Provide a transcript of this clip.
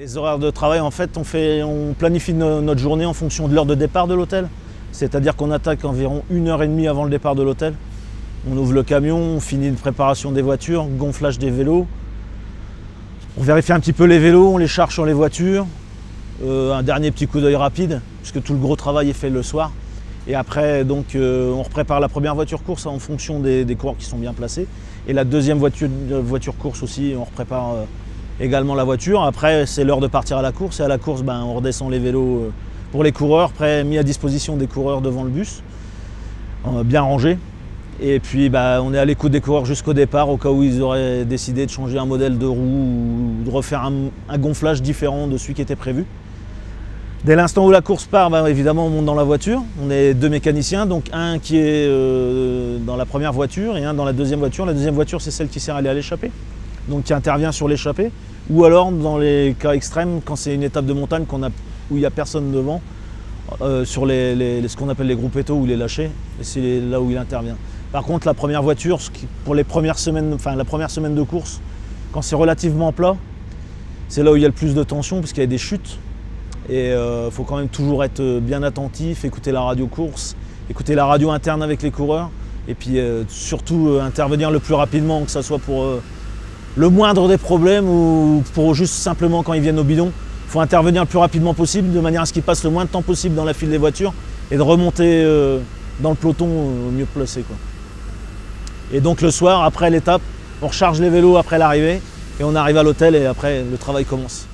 Les horaires de travail, en fait, on planifie notre journée en fonction de l'heure de départ de l'hôtel. C'est-à-dire qu'on attaque environ 1h30 avant le départ de l'hôtel. On ouvre le camion, on finit une préparation des voitures, gonflage des vélos. On vérifie un petit peu les vélos, on les charge sur les voitures. Un dernier petit coup d'œil rapide, puisque tout le gros travail est fait le soir. Et après, donc, on prépare la première voiture course en fonction des coureurs qui sont bien placés. Et la deuxième voiture course aussi, on prépare également la voiture. Après, c'est l'heure de partir à la course. Et à la course, on redescend les vélos pour les coureurs, mis à disposition des coureurs devant le bus, bien rangés. Et puis, on est à l'écoute des coureurs jusqu'au départ, au cas où ils auraient décidé de changer un modèle de roue ou de refaire un gonflage différent de celui qui était prévu. Dès l'instant où la course part, évidemment, on monte dans la voiture. On est 2 mécaniciens, donc un qui est dans la première voiture et un dans la deuxième voiture. La deuxième voiture, c'est celle qui sert à aller à l'échappée, donc qui intervient sur l'échappée. Ou alors, dans les cas extrêmes, quand c'est une étape de montagne où il n'y a personne devant, sur ce qu'on appelle les groupettos ou les lâchers, et c'est là où il intervient. Par contre, la première voiture, pour la première semaine de course, quand c'est relativement plat, c'est là où il y a le plus de tension, parce qu'il y a des chutes. Et il faut quand même toujours être bien attentif, écouter la radio course, écouter la radio interne avec les coureurs, et puis surtout intervenir le plus rapidement, que ce soit pour le moindre des problèmes ou pour juste simplement quand ils viennent au bidon. Il faut intervenir le plus rapidement possible, de manière à ce qu'ils passent le moins de temps possible dans la file des voitures et de remonter dans le peloton au mieux placé, quoi. Et donc le soir, après l'étape, on recharge les vélos après l'arrivée et on arrive à l'hôtel et après le travail commence.